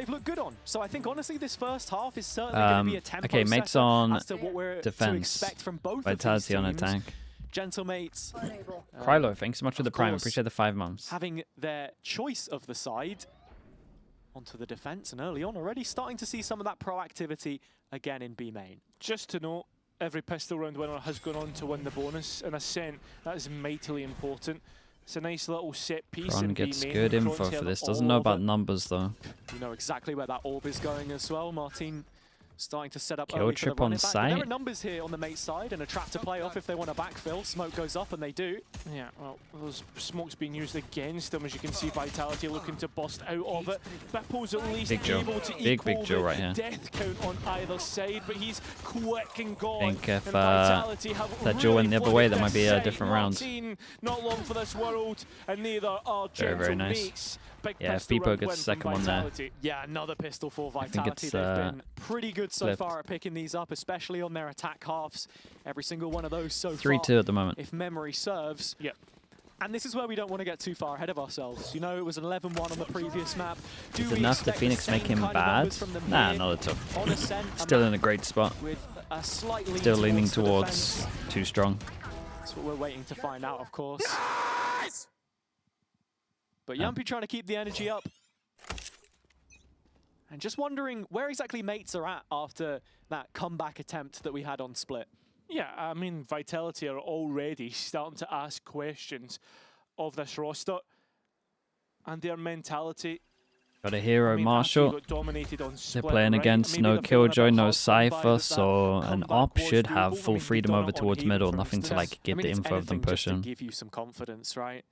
they've looked good on. So I think honestly this first half is certainly going to be a tempo okay, mates on as to what we're defense. to expect from both Vitality of on these teams. attack. Gentlemates. Krylo, thanks so much for the prime. Appreciate the 5 months. Having their choice of the side onto the defense, and early on already starting to see some of that proactivity again in B main. Just to note, every pistol round winner has gone on to win the bonus in Ascent. That is mightily important. It's a nice little set piece. Kron gets good info for this. Doesn't know about numbers though. You know exactly where that orb is going as well. Martin starting to set up Kill trip on site. There are numbers here on the mate side and a trap to play off if they want to backfill. Smoke goes up and they do. Yeah, well, those smokes being used against them. As you can see, Vitality looking to bust out of it. Beppel's at least able to equal big Joe right here. Death count on either side, but he's quick and gone. I think if that Joe went the other way, that might be a different round. Not long for this world, and neither are very nice. Yeah, if Beepo gets the second one there. Yeah, another pistol for Vitality. They've been pretty good so far at picking these up, especially on their attack halves. Every single one of those so far. 3-2 at the moment. If memory serves. Yep. And this is where we don't want to get too far ahead of ourselves. You know, it was 11-1 on the previous map. Is enough to Phoenix make him bad? Nah, not at all. Still in a great spot. With a slightly still leaning towards too strong. That's what we're waiting to find out, of course. Nice! But Yampy trying to keep the energy up. And just wondering where exactly mates are at after that comeback attempt that we had on Split. Yeah, I mean, Vitality are already starting to ask questions of this roster and their mentality. Got a hero, Marshall. They're playing against no Killjoy, no Cypher, so an op should have full freedom over towards middle. Nothing to like get the info of them pushing. Just to give you some confidence, right?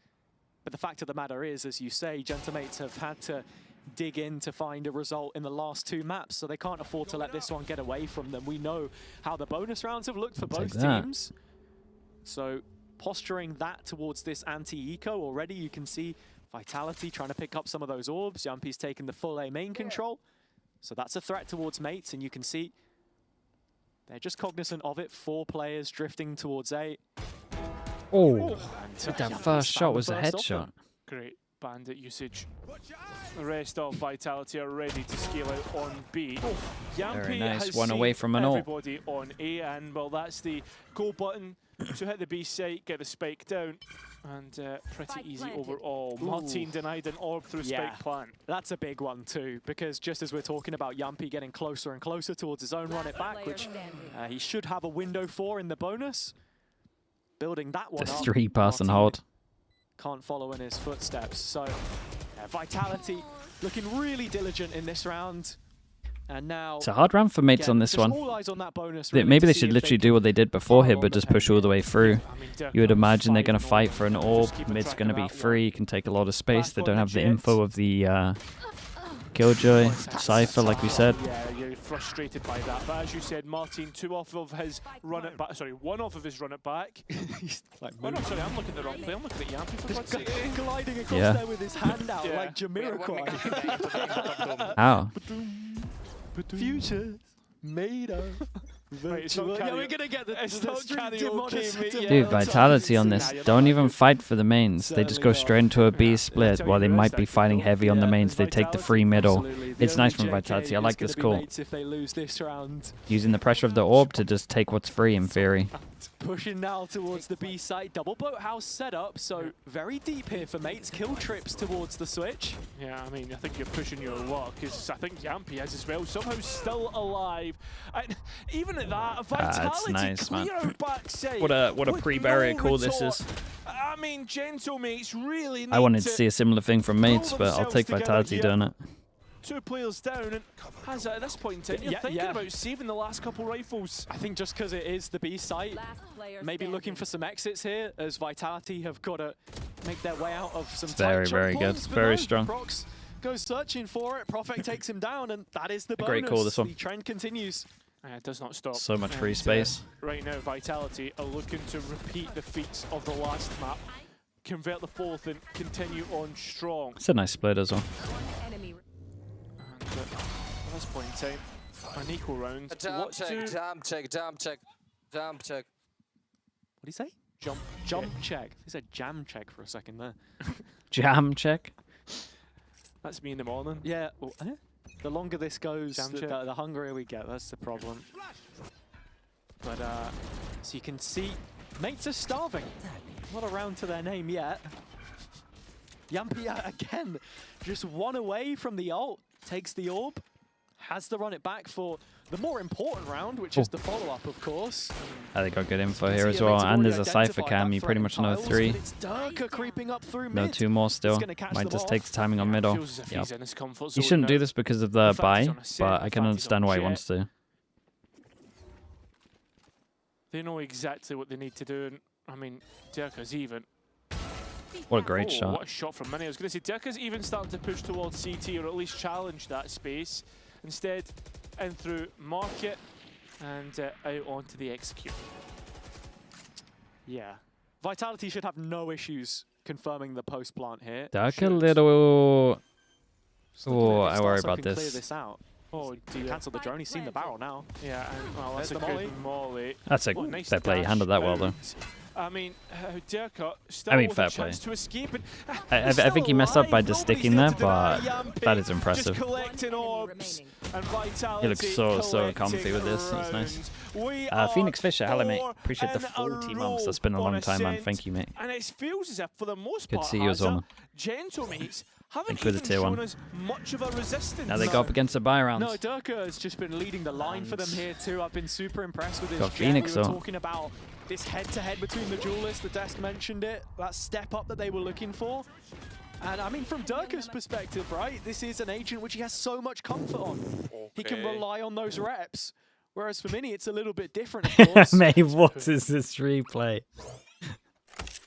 But the fact of the matter is, as you say, Gentlemates have had to dig in to find a result in the last 2 maps, so they can't afford to let this one get away from them. We know how the bonus rounds have looked for both teams. So posturing that towards this anti-eco already, you can see Vitality trying to pick up some of those orbs. Yampy's taking the full A main control. So that's a threat towards mates, and you can see they're just cognizant of it. 4 players drifting towards A. Oh, that first shot was a headshot. Great bandit usage. The rest of Vitality are ready to scale out on B. Very nice, one away from an ult. Everybody on A, and well, that's the go button to hit the B site, get the spike down, and pretty easy overall. Martin denied an orb through spike plant. That's a big one too, because just as we're talking about Yampy getting closer and closer towards his own run it back, which he should have a window for in the bonus. Building that one Just up. 3 pass and hold. Can't follow in his footsteps. So Vitality looking really diligent in this round. And now it's a hard round for mates on this one. All eyes on that bonus maybe they should literally do what they did before here, but just push all the way through. You would imagine they're going to fight for an orb. Mid's going to be free, can take a lot of space. They don't have the info of the Killjoy, Cypher, like we said. Yeah, you're frustrated by that. But as you said, Martin, 2 off of his run it back. Sorry, 1 off of his run it back. Like, oh no, sorry, I'm looking at the wrong play. I'm looking at Yampy for God's sake. Gliding across there with his hand out like Jamiroquai. How? Futures made of. Right, we're gonna get the Dude, Vitality on this. Don't even fight for the mains. They just go straight into a B split while they might be fighting heavy on the mains. They take the free middle. It's nice from Vitality. I like this call. Using the pressure of the orb to just take what's free in theory. Pushing now towards the B site. Double boathouse setup, so very deep here for mates. Kill trips towards the switch. Yeah, I mean, I think you're pushing your luck, because I think Yampy is as well. Somehow still alive. And even at that, Vitality nice, clear out backside. What a pre-barrier call this is. I mean, Gentlemates really need I wanted to see a similar thing from mates, but I'll take Vitality doing it. 2 players down, and has at this point in time, you're thinking about saving the last couple rifles. I think just because it is the B site, maybe looking for some exits here, as Vitality have got to make their way out of some very good, very strong. Prox goes searching for it, Prophet takes him down, and that is the bonus. Great call, this one. The trend continues. It does not stop. So much free space. Right now, Vitality are looking to repeat the feats of the last map, convert the 4th, and continue on strong. It's a nice split as well. At this point in time, an equal round. Damn check. What did he say? Jump check. He said jam check for a second there. Jam check? That's me in the morning. Yeah. Oh, The longer this goes, the hungrier we get. That's the problem. But so you can see, mates are starving. Not around to their name yet. Yampy again, just one away from the ult. Takes the orb, has to run it back for the more important round, which is the follow-up, of course. I think got good info here as well. And there's a Cypher cam. You pretty much know 3. No 2 more still. Might just take the timing on middle. Yep. He shouldn't do this because of the buy, but I can understand why he wants to. They know exactly what they need to do. And I mean, Dirka's even. What a great shot. What a shot from Mini. I was going to say, Dirka's even starting to push towards CT, or at least challenge that space. Instead, in through Market and out onto the Execute. Yeah. Vitality should have no issues confirming the post plant here. Dirk a little... Oh, I worry about Clear this. this out. Oh, dear. Cancel the drone. He's seen the barrel now. Yeah, and well, that's There's a the good molly. That's a Nice fair play. He dash handled that well, though. out. I mean, Dirka still with fair a chance play. to escape. I think he messed up by just sticking there, but that is impressive. Just collecting orbs and Vitality. He looks so comfy with this. That's nice. Phoenix Fisher, hello mate. Appreciate the 40 months. That's been a long time, man. Thank you, mate. And it feels as if, for the most Good part, to see you as well. Gentlemates haven't for the even tier shown 1. us much of a resistance. Now they go up against the buy rounds. No, Dirka has just been leading the line for them here too. I've been super impressed with his Got jet. Phoenix We were on. talking about this head-to-head between the duelists. The Dest mentioned it. That step up that they were looking for. And I mean, from Dirka's perspective, right, this is an agent which he has so much comfort on. He can rely on those reps. Whereas for Mini, it's a little bit different, of course. Mate, what is this replay?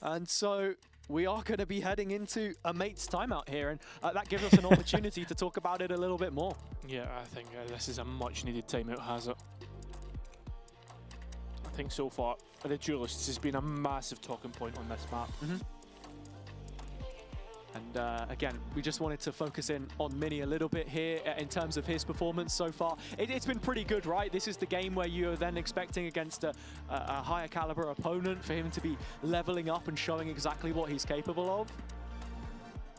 And so we are going to be heading into a mate's timeout here, and that gives us an opportunity to talk about it a little bit more. Yeah, I think this is a much-needed timeout, has it? I think so far, the duelists has been a massive talking point on this map. And again, we just wanted to focus in on Mini a little bit here in terms of his performance so far. It's been pretty good, right? This is the game where you're then expecting against a higher caliber opponent for him to be leveling up and showing exactly what he's capable of.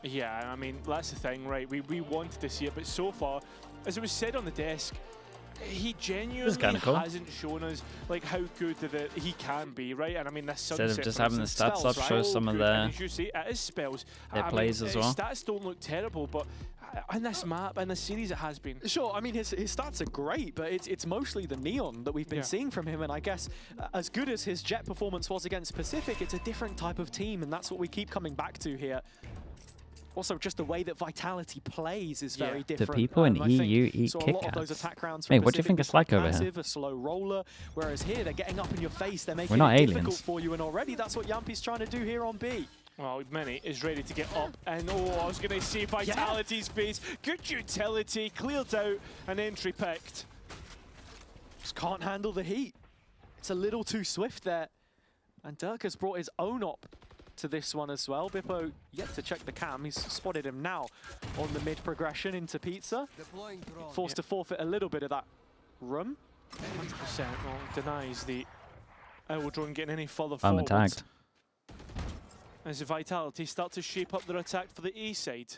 Yeah, I mean, that's the thing, right? We wanted to see it, but so far, as it was said on the desk, he genuinely hasn't shown us like how good that he can be, right? And I mean, this Sunset, Instead of just having the stats spells, up, right? show some of And as you say, it is spells. their plays as well. Stats don't look terrible, but in this map, in this series, it has been. Sure, I mean, his stats are great, but it's mostly the neon that we've been seeing from him. And I guess as good as his jet performance was against Pacific, it's a different type of team, and that's what we keep coming back to here. Also, just the way that Vitality plays is very different. The people in EU eat Kit Kats. Mate, what do you think it's like over here? A slow roller, whereas here they're getting up in your face. They're making We're not it aliens. difficult for you, and already that's what Yampy's trying to do here on B. Well, Mini is ready to get up, and I was going to say Vitality's base. Good utility, cleared out, an entry picked. Just can't handle the heat. It's a little too swift there. And Dirka's brought his own op to this one as well. Bippo yet to check the cam. He's spotted him now on the mid progression into Pizza. Forced to forfeit a little bit of that room. 100% denies the Owl drone getting any further I'm forward. attacked. As the Vitality start to shape up their attack for the A side.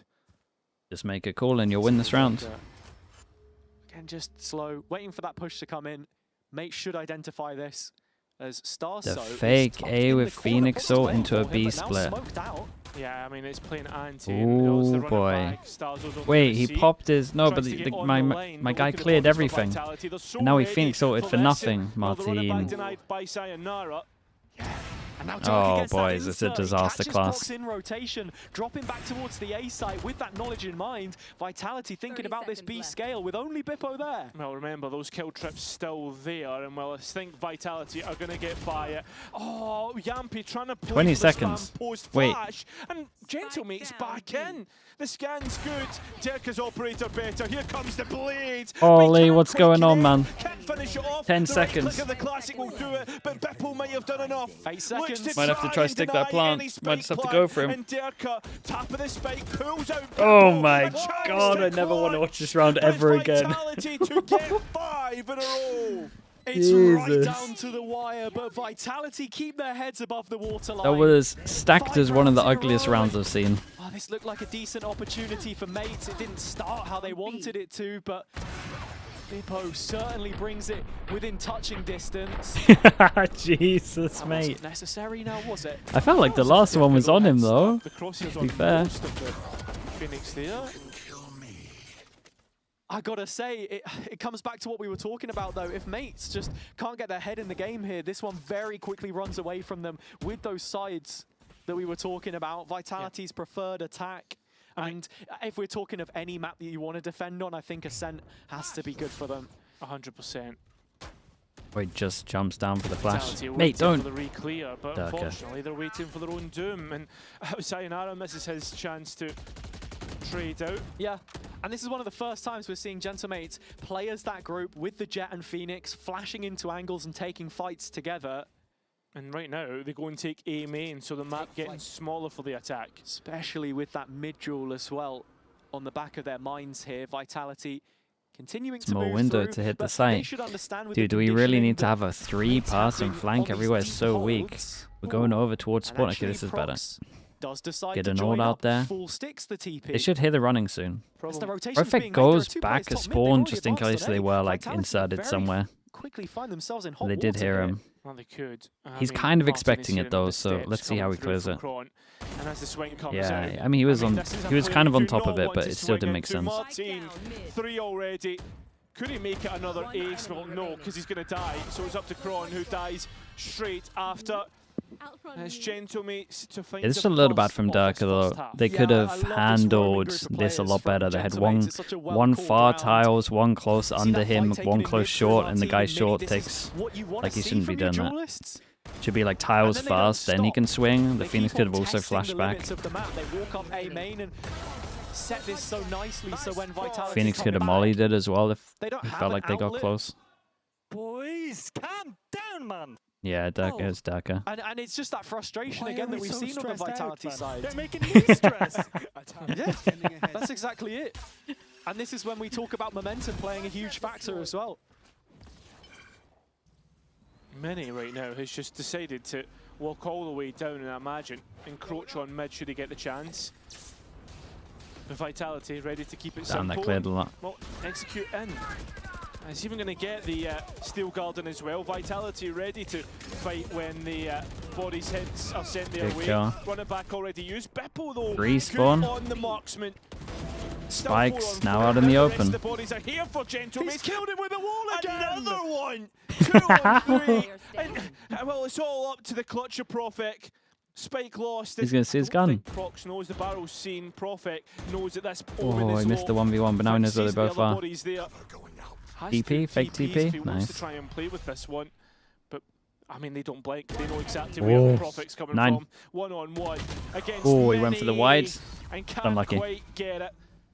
Just make a call and you'll win this round. Again, just slow, waiting for that push to come in. Mate should identify this as Starso. The fake A with Phoenix ult into a B split. Yeah, I mean, it's playing anti. Oh boy. Wait, he popped his... No, but my guy cleared everything. And now he Phoenix ulted for nothing, Martin. Oh boys, it's a disaster class. In rotation, dropping back towards the A site with that knowledge in mind. Vitality thinking about this B scale with only Bippo there. Well, remember, those kill trips still there, and well, I think Vitality are going to get by it. Oh, Yampy trying to play 20 seconds. Wait. And Gentlemate's back in. The scan's good. Dirka's operator better. Here comes the blade. Holy, what's going on, man? Can't finish it off. 10 the seconds. Right click of the classic will do it, but Bippo might have done enough. 8 seconds. Might have to try stick that plant. Might just have to go for him. And Dirka, top of the spike, pulls out Bippo. Oh my god, I never want to watch this round ever again. Vitality to get 5 in a row. It's right down to the wire, but Vitality keep their heads above the waterline. That was stacked as one of the ugliest rounds I've seen. Oh, this looked like a decent opportunity for Mates. It didn't start how they wanted it to, but Bippo certainly brings it within touching distance. Jesus, mate. Wasn't necessary now, was it? I felt like the last one was on him, though, to be fair. Phoenix there. I gotta say, it comes back to what we were talking about, though. If Mates just can't get their head in the game here, this one very quickly runs away from them with those sides that we were talking about. Vitality's preferred attack. And if we're talking of any map that you want to defend on, I think Ascent has to be good for them. 100%. Wait, just jumps down for the flash. Vitality Mate, don't. For the re-clear, but unfortunately they're waiting for their own doom. And Sayonara misses his chance to trade out. Yeah. And this is one of the first times we're seeing Gentlemates play as that group with the Jet and Phoenix, flashing into angles and taking fights together. And right now, they go and take A main, so the map getting smaller for the attack. Especially with that mid-duel as well on the back of their minds here. Vitality continuing to move window through, to hit the but site. they should understand with Dude, the do we really conditioning need to have a 3-passing flank on everywhere? these So deep weak. holds. We're going over towards And spawn. Okay, actually this is better. Prox does decide Get to an join ult out up, there. full sticks the TP. They should hear the running soon. As the Or rotation's if it being made, there are goes 2 back players to top mid, they've spawn, already just in advanced case on they A. were like Vitality inserted very somewhere. quickly find themselves in hot They did water hear here. him. Well, they could. He's mean, kind of Martin is expecting here it though, in the so steps let's see how he coming clears through it. from Kron. And as the swing comes Yeah, out, I mean, he was this is a kind player of on you do top of not it, want but to it still swing didn't make into. sense. Martin, 3 already. Could he make it another ace? Well, no, because he's going to die. So it's up to Kron, who dies straight after. And it's Gentlemates to find It's the a little bad first from of this Darker though. first half. They could I have love this handled roaming group of this a lot players better. from They had Gentlemates. It's such a one well-called far round. tiles, one close See under that him, fight taken one in close mid short, through and the RT guy mid. short This takes. is what you want Like to he see shouldn't be from your doing that. duelists. Should be like tiles And then they don't fast, then he stop. can swing. The They Phoenix keep could on have also testing flashed the back. limits of the map. They walk up A main and set this so nicely, so when Vitality Phoenix come could have back, mollied it as well if they don't it have felt an like they got outlet. close. Boys, calm down, man. Yeah, Darker is Darker. And it's just that frustration Why again are that we we've so seen on the stressed out, Vitality man? side. They're making me stress. Yeah, that's exactly it. And this is when we talk about momentum playing a huge factor as well. Many right now has just decided to walk all the way down and imagine encroach on mid should he get the chance. The Vitality ready to keep it Damn, that simple. cleared a lot. Well, execute in. He's even going to get the Steel Garden as well. Vitality ready to fight when the bodies hits are sent their Good way. kill. Run it back already used. Bippo though, Respawn. good on the marksman. Still Spikes 4 on now 4. out in the Now rest open. of the bodies are here for Gentlemates. He's killed it with a wall again! Another one! 2 on 3. And, well, it's all up to the clutch of Prophet. Spike lost. He's gonna see his I don't gun. think Prox knows the barrel's seen. Prophet knows that this Oh, omen is he missed the low. 1v1, but now he knows where they Sees the both other are. bodies there. Has TP, to fake TPs TP, if he wants to nice. try and play with this one. But, I mean, they don't blink. They know exactly Oh. where the Prophet's coming 9. from. 1-on-1 against Oh, he went for the many wide. and can't Unlucky. quite get it.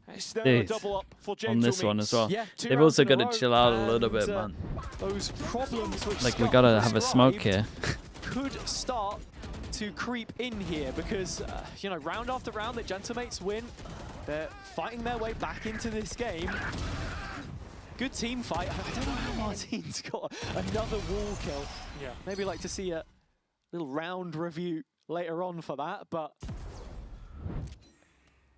It's now a Dude, double up for on this one Gentlemates. as well. Yeah, 2 They've rounds also in a got to row, chill out a little bit, and, man. Those problems which Like, we Scott gotta have a smoke described here. could start to creep in here because, you know, round after round that Gentlemates win, they're fighting their way back into this game. Good team fight. I don't know how Martin's got another wall kill. Yeah. Maybe like to see a little round review later on for that, but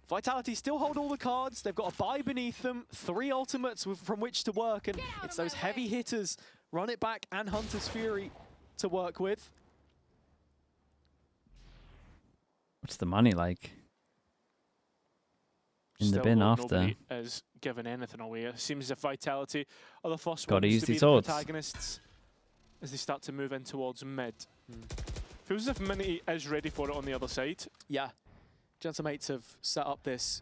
Vitality still hold all the cards. They've got a buy beneath them, 3 ultimates from which to work, and it's those heavy hitters, Run It Back and Hunter's Fury, to work with. What's the money like? In the Still, bin though, after. nobody is giving anything away. It seems as if Vitality are the first Gotta ones use to be these the odds. protagonists as they start to move in towards mid. Feels as if Mini is ready for it on the other side. Yeah, Gentlemates have set up this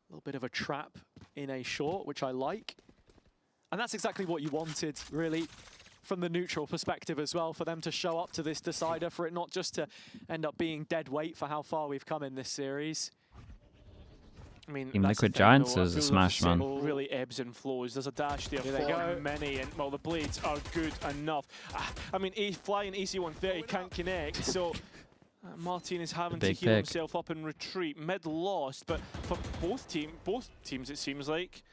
little bit of a trap in a short, which I like. And that's exactly what you wanted, really, from the neutral perspective as well, for them to show up to this decider, for it not just to end up being dead weight for how far we've come in this series. I mean, Team that's the Liquid thing, Giants though. I is a feel smash, like man. it really ebbs and flows. There's a dash there Here they for go. Mini, and well, the blades are good enough. I mean, flying AC-130 can't connect, so Martin is having to big heal pick. himself up and retreat. Mid lost, but for both teams, it seems like.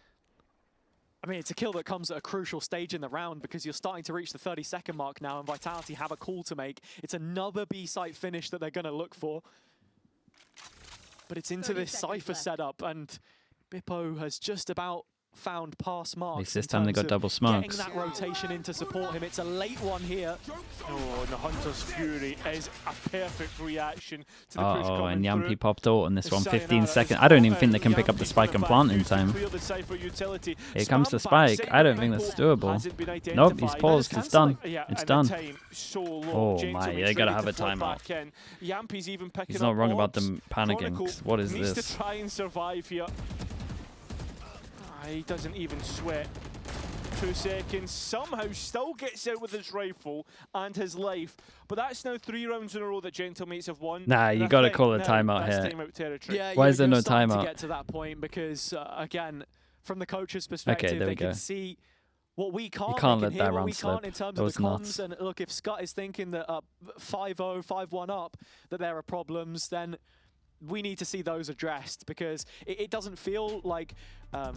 I mean, it's a kill that comes at a crucial stage in the round because you're starting to reach the 30-second mark now, and Vitality have a call to make. It's another B-site finish that they're going to look for. But it's into this Cypher setup, and Bippo has just about found pass marks. At least this time they got double smokes. Getting that rotation in to support him. It's a late one here. Oh, and the Hunter's Fury is a perfect reaction to the push coming and Yampi through. popped ult on this one, 15 seconds. I don't even think they can pick up the spike and plant in time. Here comes the spike. I don't think that's doable. Nope, he's paused. It's done. It's done. Oh my, they gotta have a timeout. He's not wrong about them panicking. What is this? this? To try and survive here. He doesn't even sweat. 2 seconds, somehow still gets out with his rifle and his life. But that's now 3 rounds in a row that Gentlemates have won. Nah, you got to call a timeout here. Timeout territory. Yeah, why is there no timeout? timeout? To get to that point because, again, from the coach's perspective, they can see what we can't. You can't let that that round slip. In terms that of the comms. nuts. And look, if Scott is thinking that 5-0, 5-1 up, that there are problems, then we need to see those addressed because it doesn't feel like a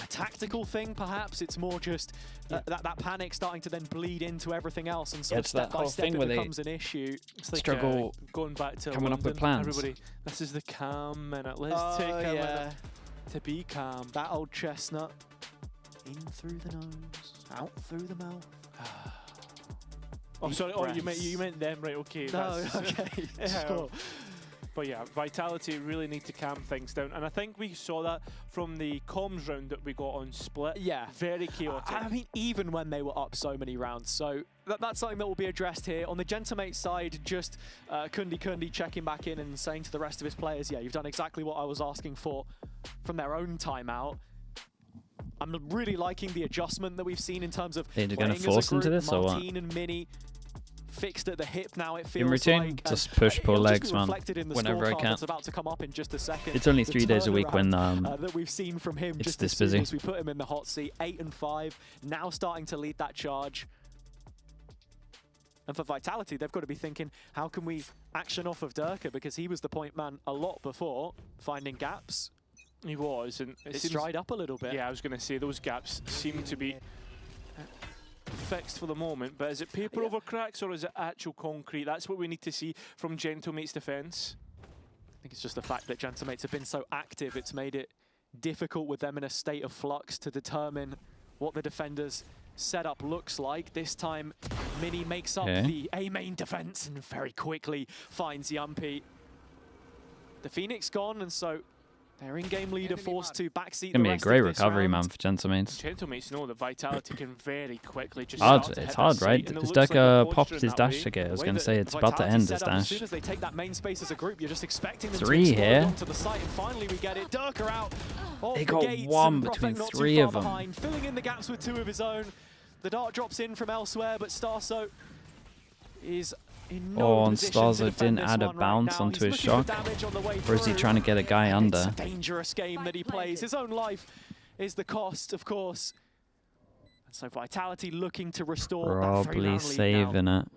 tactical thing, perhaps. It's more just that panic starting to then bleed into everything else, and so step by step it becomes an issue. It's like struggle going back to coming London. up with plans. Everybody, this is the calm minute. Let's take a minute to be calm. That old chestnut. In through the nose, out through the mouth. Oh, sorry. Oh, you meant them, right? Okay. No, okay. Sure. But yeah, Vitality really need to calm things down. And I think we saw that from the comms round that we got on Split. Yeah. Very chaotic. I mean, even when they were up so many rounds. So that's something that will be addressed here. On the Gentlemates side, just Kundi checking back in and saying to the rest of his players, yeah, you've done exactly what I was asking for from their own timeout. I'm really liking the adjustment that we've seen in terms of they're going to force into this or what? Martin and Mini fixed at the hip now. It feels in return, like, just push pull legs, man. Whenever I can. That's about to come up in just a second. It's only 3 days a week when that we've seen from him it's just this as soon busy. as we put him in the hot seat. 8 and 5, now starting to lead that charge. And for Vitality, they've got to be thinking, how can we action off of Durka, because he was the point man a lot before, finding gaps. He was, and it's dried up a little bit. Yeah, I was going to say those gaps seem to be fixed for the moment, but is it paper over cracks or is it actual concrete? That's what we need to see from Gentlemate's defense. I think it's just the fact that Gentlemates have been so active, it's made it difficult with them in a state of flux to determine what the defenders' setup looks like. This time, Mini makes up the A main defense and very quickly finds Yampi. The Phoenix gone, and so their in-game leader forced to backseat. Gonna be a great recovery, man, for Gentlemates. Gentlemates know that Vitality can very quickly just it's hard, right? As Durka popped his dash again, I was gonna say it's about to end his dash. As soon as they take that main space as a group, you're just expecting them 3 to here. onto the site, and finally we get it. Durka out. They got 1 between 3 of them. Behind, filling in the gaps with 2 of his own. The dart drops in from elsewhere, but Starso is in no and position to Starso defend didn't this add a one bounce right now. onto He's his looking for shock. damage on the way Or is he through. trying to get a guy under? It's a dangerous game that he plays. His own life is the cost, of course. And so Vitality looking to restore that 3-round Probably lead saving now. it.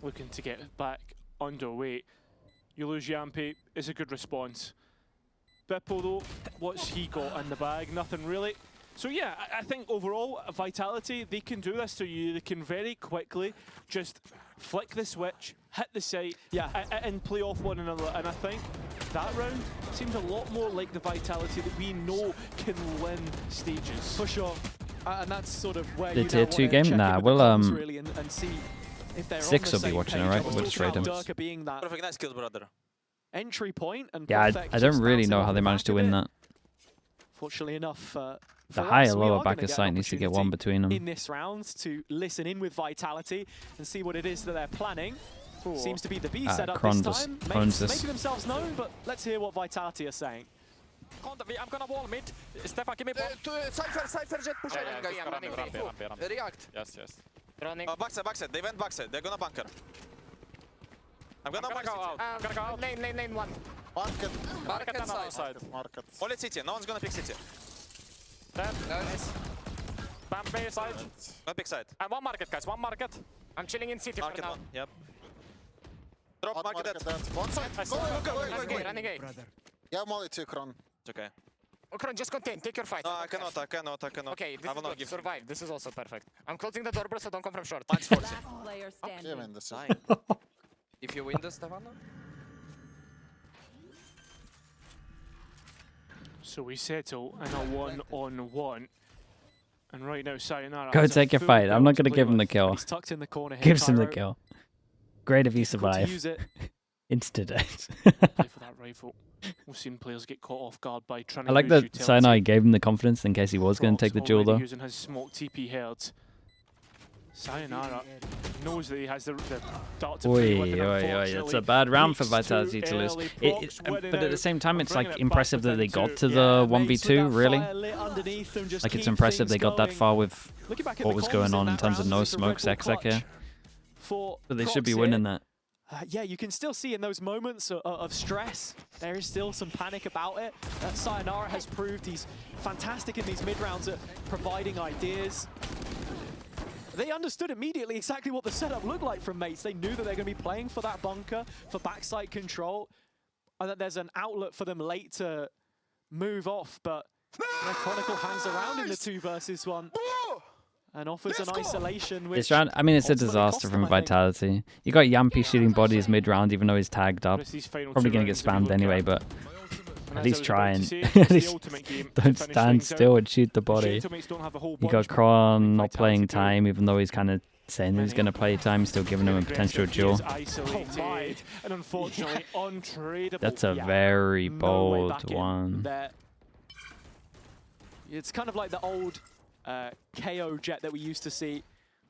Looking to get back underway. You lose Yampi, it's a good response. Bippo though, what's he got in the bag? Nothing really. So yeah, I think overall, Vitality, they can do this to you. They can very quickly just flick the switch, hit the site, and play off one another. And I think that round seems a lot more like the Vitality that we know can win stages. For sure. And that's sort of where The you tier now 2 wanna game? check Nah, in with we'll the comms really and see if they're 6 on will the be same watching, page. alright? I was We'll just talking rate about him. Durka being that Perfect, nice kill, brother. entry point, and Yeah, Perfect I don't just really bouncing know on how they the managed back to of win it. that. Fortunately enough, The for higher us, we lower are back gonna of get site an needs to get opportunity 1 between them. in this round to listen in with Vitality and see what it is that they're planning. Seems to be the B setup Kron this just time. owns this. Making themselves known, but let's hear what Vitality are saying. I'm gonna wall mid. Stefan, give me ball. Cypher, jet push. React. Yes. Running. Backside. They went backside. They're gonna bunker. I'm gonna go out. I'm gonna go out. Lane 1. Market on our side. Only city. No one's gonna pick city. Dead. Nice. Bam, B side. Not pick side. And 1 market, guys. 1 market. I'm chilling in city Market for now. 1. Yep. Drop market dead. One side. Nice. Go. Running A. Yeah, I'm only 2 Kron. It's okay. Ukron, just contain. Take your fight. No, I cannot. Okay, this I is will not good. give. Survive. This is also perfect. I'm closing the door, bro, so don't come from short. Mine's 40. Last player standing. Given the sign. If you win this, Stefano. So we settle in a 1-on-1. And right now, Sayonara. Go has a take your full fight. I'm build not to going to play give him the with. kill. He's tucked in the corner here. Gives him the Cairo. kill. Great if you Difficult to survive. use it. Insta-death. Play for that rifle. We've seen players get caught off guard by trying to I like use that utility. Sayonara gave him the confidence in case he was going to Prox take the duel, already though. using his smoke TP heads. Sayonara knows that he has the dart to play with, and That's a unfortunately, bad round for peaks Vitality too to lose. early. But Prox at the same time, and it's like bringing it impressive back that they within got two. to the Mates with 1v2, that really. fire lit underneath them, just Like, it's keep impressive things they got that going. far with Looking back at what the was comms going on in that terms of round, no it's a smoke Red Bull Zek here. clutch for So they should Prox be here. winning that. Yeah, you can still see in those moments of stress, there is still some panic about it. Sayonara has proved he's fantastic in these mid-rounds at providing ideas. They understood immediately exactly what the setup looked like from Mates. They knew that they're going to be playing for that bunker, for backside control, and that there's an outlet for them late to move off, but Chronicle hangs around in the 2 versus 1. And offers an isolation, which This round, I mean, it's a ultimately disaster cost them, from I think. Vitality. You got Yampy shooting bodies mid-round, even though he's tagged up. Just these final Probably two going to get rounds that we spammed look anyway, at. but And at as I least was try about to and say, at it's the least ultimate game to don't finish stand things still out. and shoot the The body. Gentlemates don't have a whole You bunch, got but Kron not Vitality playing do. time, even though he's kind of saying he's going to play time, still giving him a potential Aggressive, he is duel. isolated, and unfortunately untradeable. That's a Yeah, very no way bold back in one. there. It's kind of like the old KO jet that we used to see,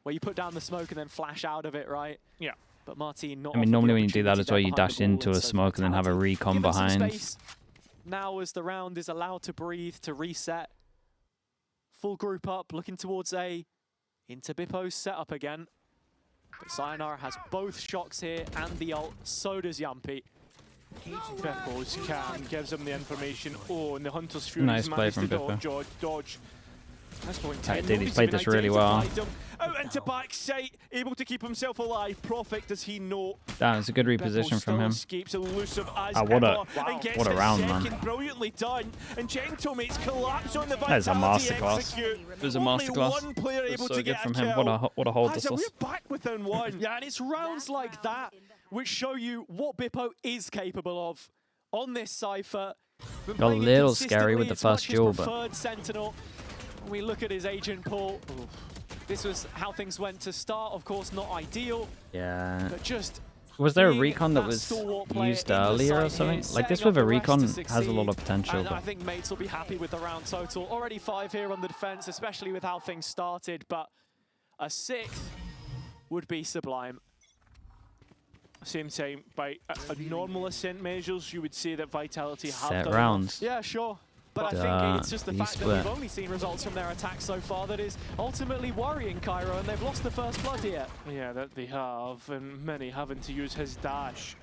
where you put down the smoke and then flash out of it, right? Yeah. But Martin not. I mean, offered the normally when you do that opportunity as well, there you behind dash the ball, into a and so smoke and then have a Vitality recon given some behind. space. Now as the round is allowed to breathe, to reset. Full group up, looking towards a into Bippo's setup again. But Sayonara has both shocks here and the ult, so does Yampy. Bippo's cam gives him the information. Oh, and the Hunter's Fury Nice play managed from to Bippo. dodge. That's point Right, 10. dude, he's played this really well. Out into backside, able to keep himself alive. Prophet, does he know? That was a good Bippo reposition from still him. escapes elusive as Ah, what a- ever, and gets what a his round, man. second brilliantly done. And Gentlemates collapse on the That is a Vitality masterclass. execute. It was a Only masterclass. one player It able was to so good get from a him. kill. What a hold this Asa, was. we're back within one. Yeah, and it's rounds like that which show you what Bippo is capable of on this Cypher. Been Got a playing it little scary with consistently, the it's much first his duel, but preferred Sentinel. When we look at his agent pool, this was how things went to start. Of course, not ideal, Yeah. but just Was there a being recon that that was stalwart player used in the earlier or side something? here, Like this setting with up a the rest recon to has a lot of succeed. potential, And I but think Mates will be happy with the round total. Already 5 here on the defense, especially with how things started, but a 6th would be sublime. Same time, by a normal Ascent measures, you would say that Vitality have set done rounds. Yeah, sure. But I But, think it's just the he fact that split. we've only seen results from their attack so far that is ultimately worrying Cairo, and they've lost the first blood here. Yeah, that they have, and many having to use his dash.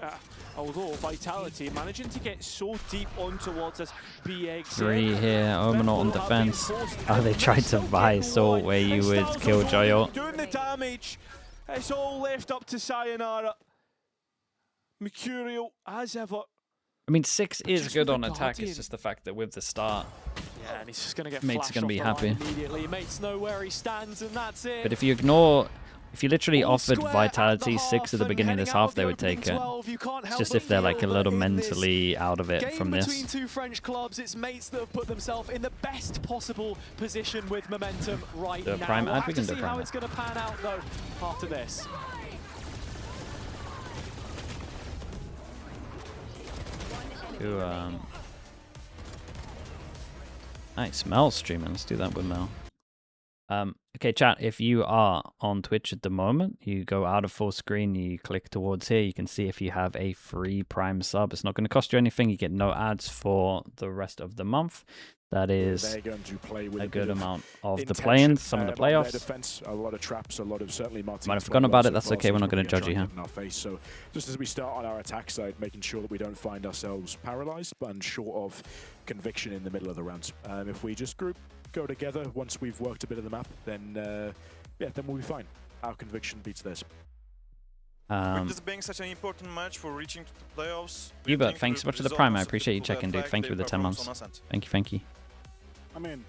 Although Vitality managing to get so deep on towards this BX. 3 here, Omenot on defense. Oh, they tried to buy Salt where you would kill Joyo. Doing the damage. It's all left up to Sayonara. Mercurial, as ever. I mean, 6 is Just good with on the attack, Guardian. it's just the fact that with the start. Yeah, and he's just going to get Mates are flashed gonna off be the line happy. immediately. Mates know where he stands, and that's it. But if you ignore, if you literally All offered square Vitality at the 6 at the half beginning of and this heading out half, of they the would take opening it. 12, you can't It's help just but if they're like a feel little that in this mentally out of it game from between this. two French clubs, it's Mates that have put themselves in the best possible position with momentum right The now. prime We'll ad, have we to can do see prime how ad. it's going to pan out though after this. Nice, Mel's streaming. Let's do that with Mel. Okay, chat, if you are on Twitch at the moment, you go out of full screen, you click towards here, you can see if you have a free Prime sub. It's not going to cost you anything. You get no ads for the rest of the month. That is They're going to play with a good amount of the intention, play-ins, some of the a lot playoffs. defense, a lot of traps, a lot of certainly Martin's Might have forgotten about it, that's okay, we're not going gonna judge you here. in our face. So just as we start on our attack side, making sure that we don't find ourselves paralyzed and short of conviction in the middle of the rounds. If we just go together once we've worked a bit of the map, then yeah, then we'll be fine. Our conviction beats theirs. With this being such an important match for reaching to the playoffs, Hubert, thanks so much for the Prime. I appreciate you checking, dude. Thank you for the 10 months. Thank you, thank you. I mean,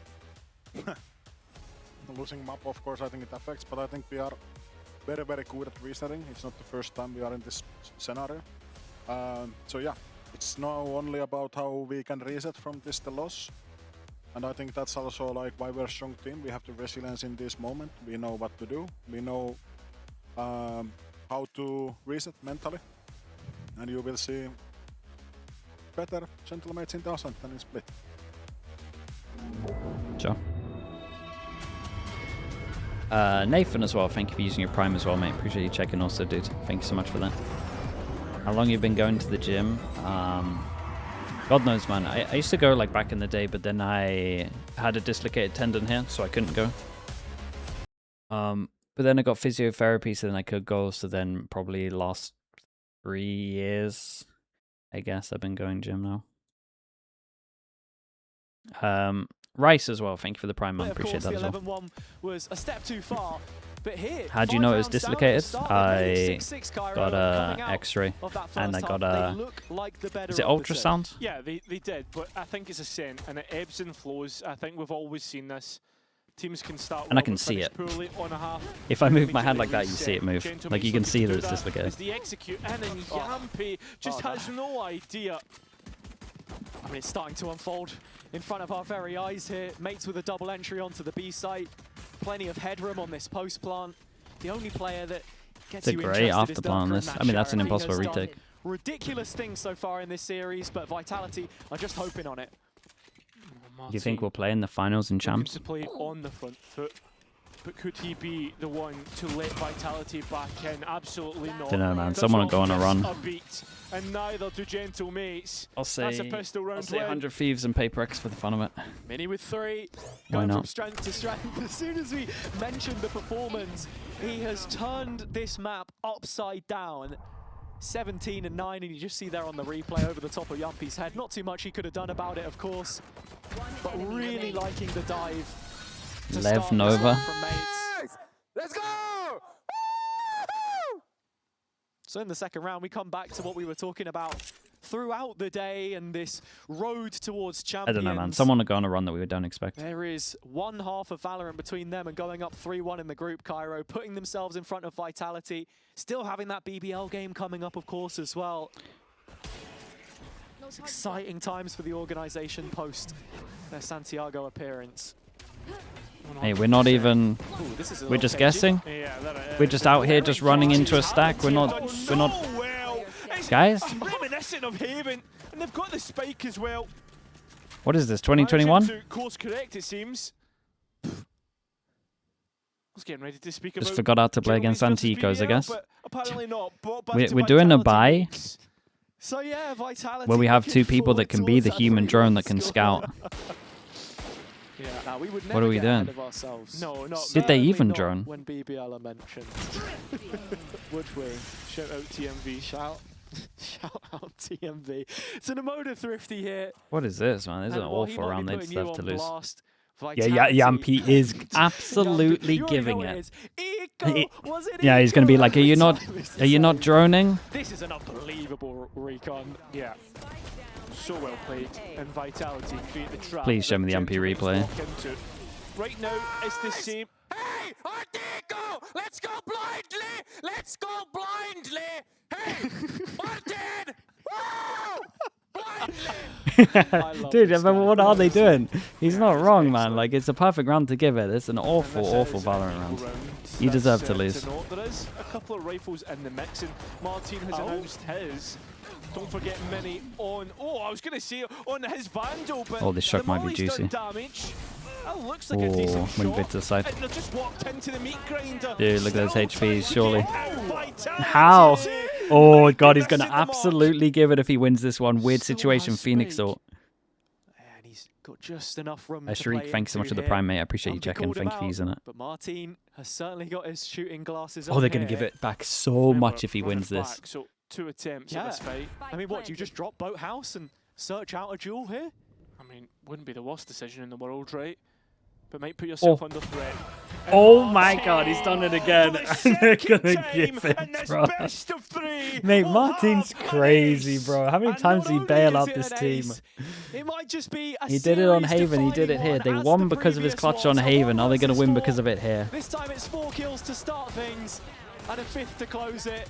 losing map, of course, I think it affects, but I think we are very, very good at resetting. It's not the first time we are in this scenario. So yeah, it's now only about how we can reset from this the loss. And I think that's also like why we're a strong team. We have the resilience in this moment. We know what to do. We know how to reset mentally. And you will see better gentlemates in the Ascent than in Split. Sure. Nathan as well, thank you for using your Prime as well, mate. Appreciate you checking also, dude. Thank you so much for that. How long you been going to the gym? God knows, man. I used to go like back in the day, but then I had a dislocated tendon here, so I couldn't go. But then I got physiotherapy, so then I could go. So then probably last 3 years, I guess, I've been going gym now. Rice as well, thank you for the Prime, man. Appreciate that as well. 11-1 was a step too far, but here, how do you know it was dislocated? I got a X-ray and I got a. Is it ultrasound? Yeah, they did, but I think it's Ascent and it ebbs and flows. I think we've always seen this. Teams can start and I can see it. If I move my hand like that, you see it move. Like you can see that it's dislocated. The execute and then Yampi just has no idea. I mean, it's starting to unfold in front of our very eyes here. Mates with a double entry onto the B site. Plenty of headroom on this post plant. The only player that gets you interested is after plant on this. I mean, that's an impossible retake. Ridiculous things so far in this series, but Vitality are just hoping on it. Do you think we'll play in the finals in champs? To play on the front foot, but could he be the one to let Vitality back in? Absolutely not. Don't know, man. Someone will go on a run. And neither do Gentle Mates. I'll say, that's a pistol round. I'll say 100 Thieves and Paper X for the fun of it. Mini with 3, Why going not? from strength to strength. As soon as we mentioned the performance, he has turned this map upside down. 17 and 9, and you just see there on the replay over the top of Yumpi's head. Not too much he could have done about it, of course, but really liking the dive. Lev Nova. From Mates. Let's go! So in the second round, we come back to what we were talking about throughout the day and this road towards champions. I don't know, man. Someone will go on a run that we don't expect. There is one half of VALORANT between them and going up 3-1 in the group, Cairo, putting themselves in front of Vitality. Still having that BBL game coming up, of course, as well. It's exciting times for the organization post their Santiago appearance. Hey, we're not even. We're just guessing. We're just out here, just running into a stack. We're not. Guys. Reminiscent of Haven, and they've got the spike as well. What is this? 2021? Course correct, it seems. I was getting ready to speak just about forgot how to play against Anticos, I guess. Apparently not. We're doing a buy. So yeah, Vitality where we have 2 people that can be the human drone that can scout. Yeah, we would what are we doing? No, not Did they even drone? When BBL are mentioned. Would we? Shout out TMV. Shout out TMV. It's an emotive Thrifty here. What is this, man? This is an awful round they'd have to lose. Yeah, Yampi is absolutely giving it. Yeah, he's going to be like, are you not droning? This is an unbelievable recon. Yeah. So well played, and Vitality create the trap. Please show me the Yampi replay. Right now, it's the same. Hey, Artigo! Let's go blindly! Let's go blindly! Hey, Martin! Blindly! Dude, what are they doing? He's not wrong, man. Like, it's a perfect round to give it. It's an awful, awful VALORANT round. You deserve to lose. There is a couple of rifles in the mix, and Martin has announced his. Don't forget Mini on. Oh, I was going to say on his Vandal, but this shot might be juicy. Damage. That looks like a decent shot. Went bit to the side. And just walked into the meat grinder. Dude, look at those HPs, surely. How? Oh, God, he's going to absolutely give it if he wins this one. Weird situation, Phoenix thought. And he's got just enough room Shriek, thanks so much for the Prime, mate. I appreciate you checking. Thank you for using it. But Martin has certainly got his shooting glasses on. Oh, they're going to give it back so much if he wins this. So 2 attempts at this fight. I mean, what, do you just drop Boathouse and search out a duel here? I mean, wouldn't be the worst decision in the world, right? But might put yourself under threat. Oh my god, he's done it again. And they're gonna give it, bro. Mate, Martin's crazy, bro. How many times did he bail out this team? It might just be He did it on Haven, he did it here. They won because of his clutch on Haven. Now they're gonna win because of it here. This time it's 4 kills to start things and a 5th to close it.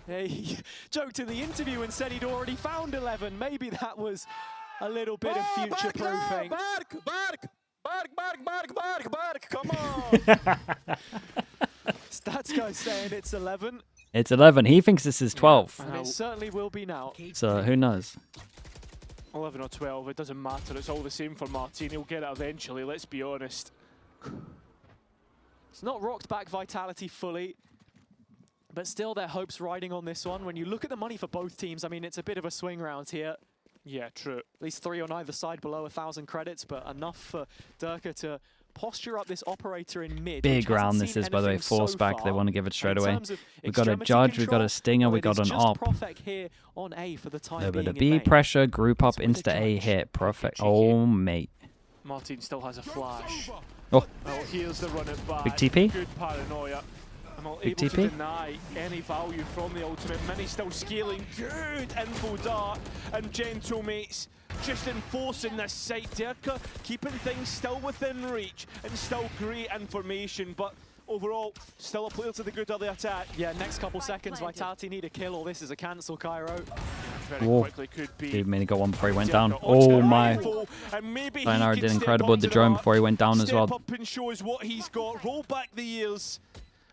He joked in the interview and said he'd already found 11. Maybe that was a little bit of future-proofing. Bark, come on! Stats guy saying it's 11. It's 11. He thinks this is 12. And it certainly will be now. So who knows? 11 or 12, it doesn't matter. It's all the same for Martin. He'll get it eventually, let's be honest. It's not rocked back Vitality fully, but still their hopes riding on this one. When you look at the money for both teams, I mean, it's a bit of a swing round here. Yeah, true. At least 3 on either side below 1,000 credits, but enough for Durka to posture up this operator in mid. Big round this is, by the way. Force back. They want to give it straight away. We've got a Judge, we've got a Stinger, we've got an Op. Here on A for the time A bit of being B pressure, group up, insta A hit. Perfect. Oh, mate. Martin still has a flash. Oh. Here's the run it back. Big TP. Good paranoia. I'm not Big able TP. to deny any value from the ultimate. Mini still scaling. Good info dart. And Gentlemates just enforcing this site. Durka keeping things still within reach and still great information. But overall, still a player to the good of the attack. Yeah, next couple seconds, Vitality need a kill or this is a cancel, Cairo. Very Whoa. quickly could be. Dude, Mini got one before he went down. Oh my. Sayonara did incredible with the drone before he went down as well. Step up and shows what he's got. Roll back the years.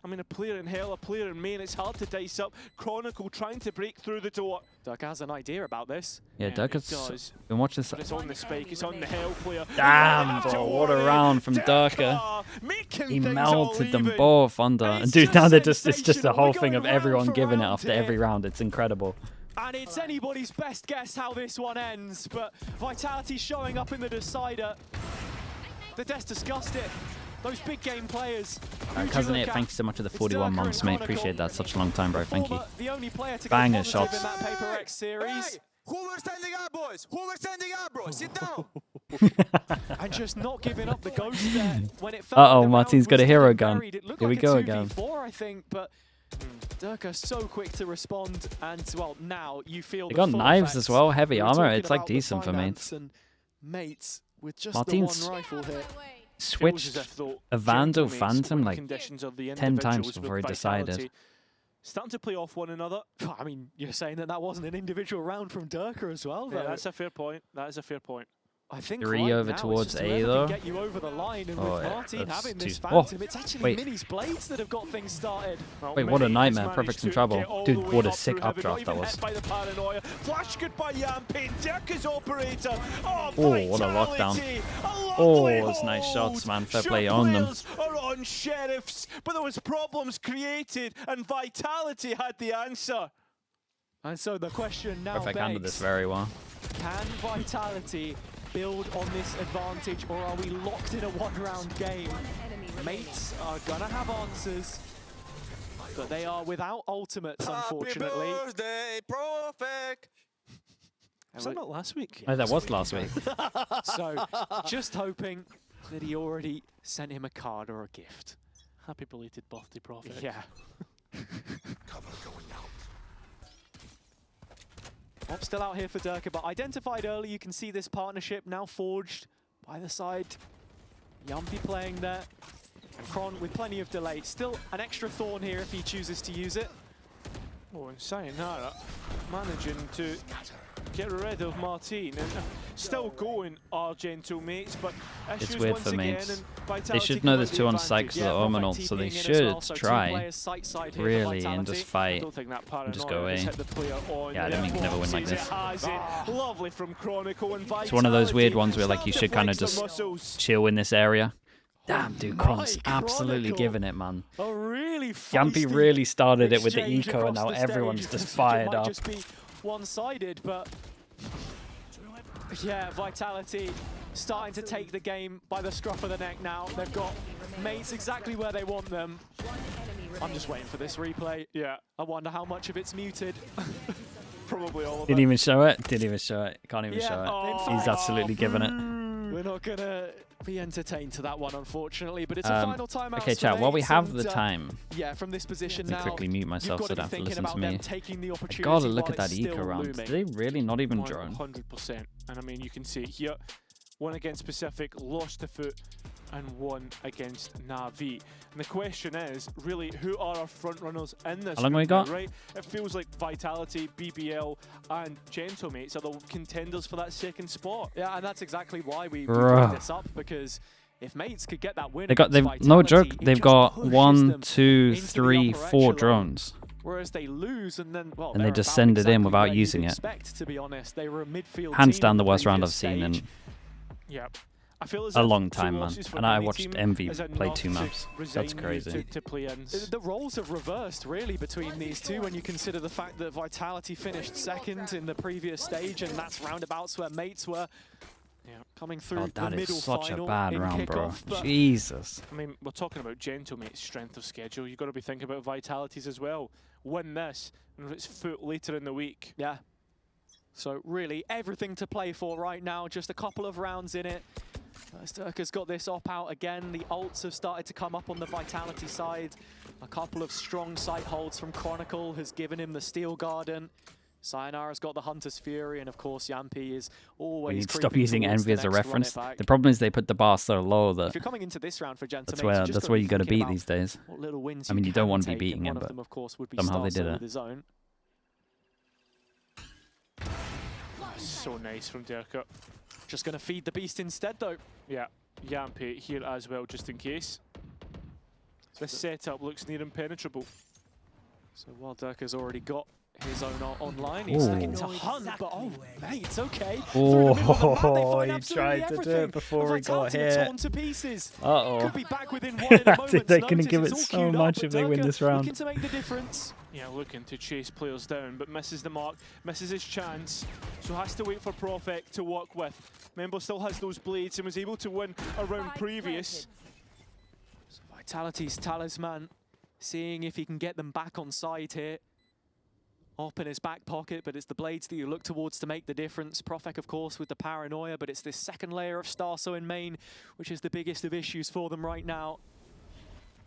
I mean, a player in hell, a player in main, it's hard to dice up. Chronicle trying to break through the door. Durka has an idea about this. Yeah, Durka's been watching this. But it's on the spike, it's on the hell player. Damn, bro, what a round from Durka. He melted them both under. And dude, now it's just the whole thing of everyone giving it after every round. It's incredible. And it's anybody's best guess how this one ends, but Vitality showing up in the decider. The Des discussed it. Those big game players. Cousin It, thank you so much for the 41 months, mate. Appreciate that. Such a long time, bro. Thank you. The only player to Banger get shots. in that Paper X series. Hey, who were standing up, boys? Who were standing up, bro? Sit down. And just not giving up the ghost there when it felt Uh-oh, like the Martin's round got a was hero getting gun. buried. It looked Here we like go a again. 2v4, I think, but Durka so quick to respond, and well, now you feel They the got full knives effects. as well, heavy We were armor. talking It's like about the decent for finance mates. and mates with just Martin's the one rifle here. Switched a Vandal Phantom like 10 times before he decided. Starting to play off one another. I mean, you're saying that wasn't an individual round from Durka as well, though. Yeah, that's a fair point. That is a fair point. I think 3 right over now towards it's just A whoever though. can get you over the line, and with Martin that's having this too- Phantom, it's actually wait. Mini's blades that have got things started. Well, Wait, what a Mini nightmare. has Perfect's managed in to trouble. get all Dude, the way what a up sick through heaven, updraft not that even was. hit by the paranoia. Flash goodbye, Yampin. Durka's operator. Oh, Oh, what a lockdown. Vitality. Oh, it's nice shots, man. Fair play on them. Players are on Sheriffs, but there was problems created, and Vitality had the answer. And so the question now Perfect handled begs, this very well. can Vitality build on this advantage, or are we locked in a one-round game? Mates are gonna have answers, but they are without ultimates, unfortunately. Happy birthday, Prophet. Was that not last week? Oh, that was last week. So just hoping that he already sent him a card or a gift. Happy belated birthday, Prophet. Yeah. Op still out here for Durka, but identified early. You can see this partnership now forged by the side. Yumpy playing there. And Kron with plenty of delay. Still an extra thorn here if he chooses to use it. Oh, and Sayonara managing to get rid of Martin, and still going our gentle mates, but It's issues weird once for again, mates. and Vitality They should come know out there's the 2 on advantage. Sykes with the Omen ult, so they should try really and just I fight. don't think that and just paranoia go has away. hit the player on. Yeah, I don't think you can never win like Sees it, this. has it. Lovely from Chronicle, and It's one of those weird Vitality ones where like you start to should kind of flex their just muscles. chill in this area. Damn, dude, Kron's My absolutely Chronicle. giving it, man. A really Yampy feisty really started it with the exchange eco, and across now the everyone's stage. just It fired might up. just be one-sided, but yeah, Vitality starting to take the game by the scruff of the neck now. They've got mates exactly where they want them. I'm just waiting for this replay. Yeah, I wonder how much of it's muted. probably all of Didn't it. even show it. Didn't even show it. Can't even Yeah, show it. in He's fact- absolutely giving it. We're We're not going to be entertained to that one, unfortunately, but it's a final timeout. Okay, chat, while we have the time, yeah, from this position let me now, quickly mute myself so I don't have to listen to me. I gotta look at that eco round. Did they really not even drone? 100%. And I mean, you can see it here. One against Pacific, lost the foot, and one against Na'Vi. And the question is, really, who are our front runners in this? How long we got? Right? It feels like Vitality, BBL, and Gentlemates are the contenders for that second spot. Yeah, and that's exactly why we brought this up, because if Mates could get that win, they've no joke. They've got 1, 2, 3, 4 drones. Whereas they lose and then, well, and they just send it in without using it. To be honest, they were a midfield hands down the worst round I've seen in I feel as a long time, man. And I watched MV play 2 maps. That's crazy. To play in. The roles have reversed, really, between these two when you consider the fact that Vitality finished second in the previous stage, and that's roundabouts where Mates were coming through the middle final. That is such a bad round, bro. But Jesus. I mean, we're talking about Gentlemate's strength of schedule. You've got to be thinking about Vitality's as well. Win this, and it's foot later in the week. Yeah. So really, everything to play for right now. Just a couple of rounds in it. Sturka's got this op out again. The ults have started to come up on the Vitality side. A couple of strong sight holds from Chronicle has given him the Steel Garden. Sayonara's got the Hunter's Fury, and of course Yampi is always. We need to stop using Envy as a reference. The problem is they put the bar so low that if you're coming into this round for Gentlemates, that's where you got to beat these days. I mean, you don't want to be beating him, but somehow they did it. So nice from Derka. Just going to feed the beast instead, though. Yeah, Yampi here as well, just in case. This setup looks near impenetrable. So while Derka's already got his own online, he's looking to hunt, but oh, mate, it's okay. Oh, he tried to do it before he got hit. Torn to pieces. Uh-oh. Could be back within 1 in a moment's They're going to notice. give it It's so all queued much up, if they win this round. Looking to make the difference. Yeah, looking to chase players down, but misses the mark, misses his chance, so has to wait for Profec to work with. Member still has those blades and was able to win a round previous. So Vitality's talisman, seeing if he can get them back on side here. Op in his back pocket, but it's the blades that you look towards to make the difference. Profec, of course, with the paranoia, but it's this second layer of Starso in main, which is the biggest of issues for them right now.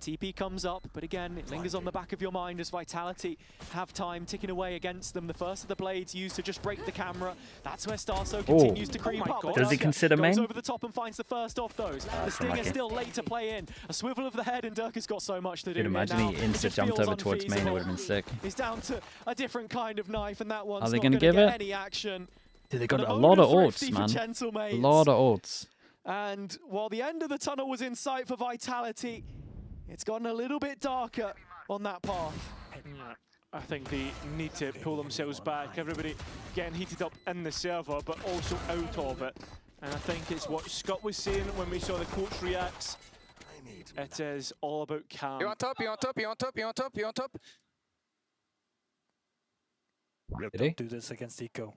TP comes up, but again, it lingers on the back of your mind as Vitality have time ticking away against them. The first of the blades used to just break the camera. That's where Starso continues to creep up. Does he consider main? Goes over the top and finds the first of those. The Stinger still late to play in. A swivel of the head, and Dirk has got so much to do. You'd imagine he insta-jumped over towards main, it would have been sick. He's down to a different kind of knife, and that one's Are they not going to give get it? any action. Dude, they got a lot of ults, man. A lot of ults. And while the end of the tunnel was in sight for Vitality, it's gotten a little bit darker on that path. Yeah, I think they need to pull themselves back. Everybody getting heated up in the server, but also out of it. And I think it's what Scott was saying when we saw the coach reacts. It is all about calm. You're on top, you're on top, you're on top, you're on top, you're on top. Don't do this against Eco.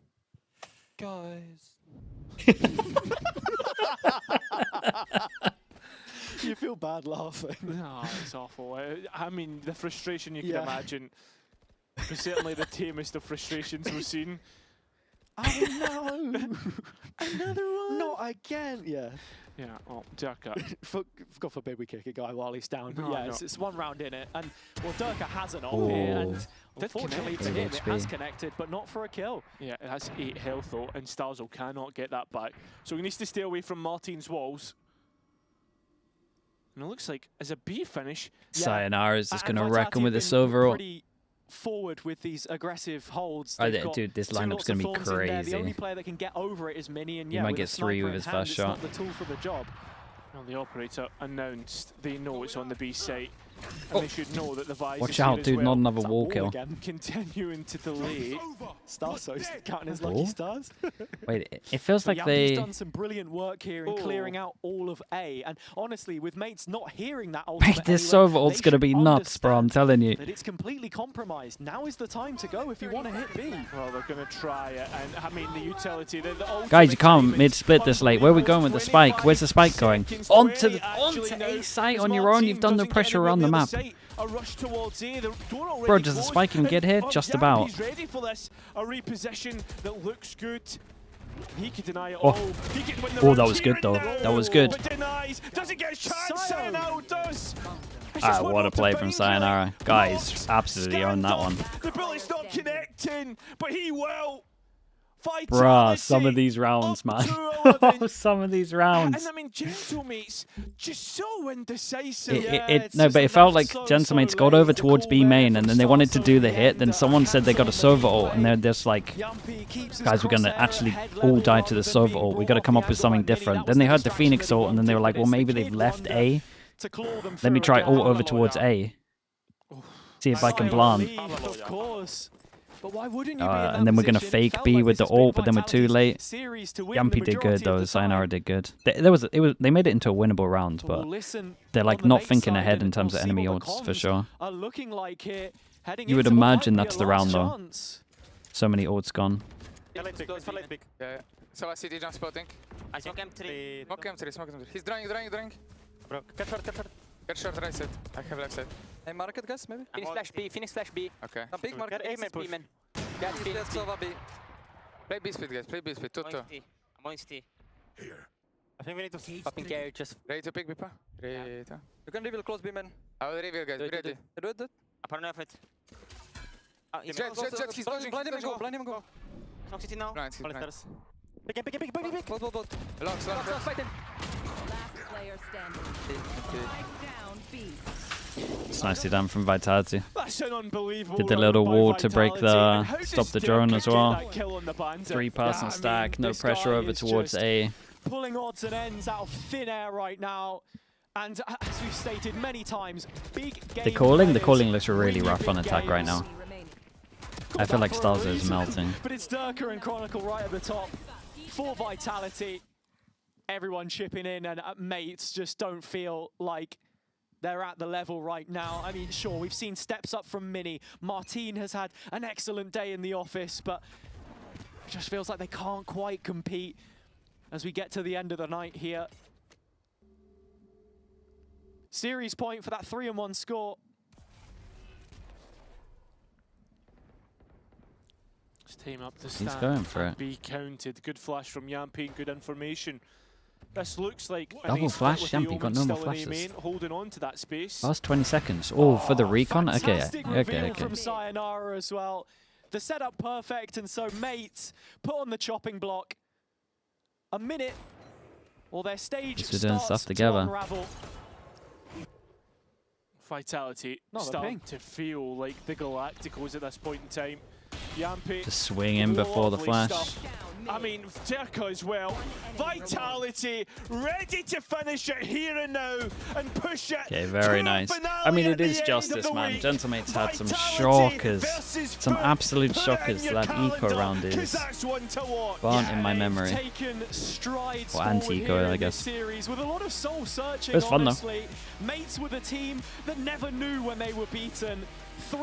Guys. You feel bad laughing. No, it's awful. I mean, the frustration you can imagine. But certainly the tamest of frustrations we've seen. Oh no! Another one! Not again! Yeah. Yeah, oh, Durka. God forbid we kick a guy while he's down. But No, yeah, no. it's one round in it. And, well, Durka has an op here. And unfortunately for him, it has connected, but not for a kill. Yeah, it has 8 health though, and Starzo cannot get that back. So he needs to stay away from Martin's walls. And it looks like, as a B finish... Sayonara is just going to wreck him with this overall. Pretty forward with these aggressive holds. Dude, this lineup's going to be crazy. The only player that can get over it is Mini, and he might get 3 with his first shot. It's not the tool for the job. Well, the operator announced they know it's on the B site, and they should know that the Vice Watch out, dude, not another wall kill. Continuing to delay. Starso's counting his lucky stars. Wait, it feels like Yampi's done some brilliant work here in clearing out all of A, and honestly, with Mates not hearing that ultimate, this Sova ult's gonna be nuts, bro. I'm telling you. That it's completely compromised. Now is the time to go if you want to hit B. Well, they're gonna try it, and I mean the utility. Guys, you can't mid-split this late. Where are we going with the spike? Where's the spike going? Onto A site on your own. You've done the pressure around the map. Bro, does the spike even get here? Just about. He's ready for this. A reposition that looks good. He could deny it Oh. all. He could win the Oh, round that was here good, though. and now, That was good. But denies. Does he get a chance? Sayonara does. Ah, what a play from Sayonara. Guys, absolutely owned that one. The bullet's not connecting, but he will. Bruh, some of these rounds, man. Some of these rounds. And I mean, Gentlemates just so indecisive. No, but it felt like Gentlemates got over towards B main, and then they wanted to do the hit. Then someone said they got a Sova ult, and they're just like, guys, we're gonna actually all die to the Sova ult. We got to come up with something different. Then they heard the Phoenix ult, and then they were like, well, maybe they've left A. Let me try ult over towards A. See if I can plant. Of course. But why wouldn't you And then we're gonna fake B with the ult, but then we're too late. Yampy did good though. Sayonara did good. They made it into a winnable round, but they're like not thinking ahead in terms of enemy ults for sure. You would imagine that's the round though. So many ults gone. Yeah. So I see the jump spotting. I smoke M3. Smoke M3, smoke M3. He's drawing. Bro, get short. Get short right side. I have left side. Hey, market guys, maybe? Finish flash B. Okay. A big market. Get A main push. Get B. Sova B. Play B speed, guys. Play B speed. 2-2. I'm on CT. I think we need to Popping carry, just... Ready to pick Bipa? Ready. You can reveal close B man. I will reveal, guys. Be ready. Do it. I don't know if it... Jet, he's dodging. Blind him and go. Smoke CT now. Blind, he's blind. Pick. Both. Long. Fight him. It's nicely done from Vitality. That's an unbelievable Did the little run by wall to break Vitality. the And stop how the does drone Dirk as get well. that kill on the bandit? 3-person stack, no this pressure guy over is towards just A. Pulling odds and ends out of thin air right now. And as we've stated many times, big game The calling players looks really win rough on big attack right games. now. I feel like For a Starzer is reason. melting. But it's Durka and Chronicle right at the top. For Vitality, everyone chipping in, and mates just don't feel like they're at the level right now. I mean, sure, we've seen steps up from Mini. Martine has had an excellent day in the office, but it just feels like they can't quite compete as we get to the end of the night here. Series point for that 3-1 score. Team up to He's stand. going for it. Be counted. Good flash from Yampy. Good information. This looks like Double flash. Yampy got no more flashes. Main, holding on to that space. Last 20 seconds. Oh, for the recon? Okay. From Sayonara as well. The setup perfect, and so mates put on the chopping block. A minute, or their stage Just doing starts stuff to together. unravel. Vitality Not a starting ping. to feel like the Galacticos at this point in time. Yampy, Just swing in before the lovely flash. stuff. I mean, Terka as well. Vitality ready to finish it here and now and push it. Okay, very to nice. finale I mean, at it the is end justice, of the man. week. Gentlemates had some Vitality shockers. versus Some Fur. absolute Put it shockers. in your That eco calendar, round 'cause is that's one to watch. burnt in my They've memory. taken strides Or forward anti-eco, here I in this guess. series with a lot of soul searching. It was fun, though. Honestly, mates with a team that never knew when they were beaten. 3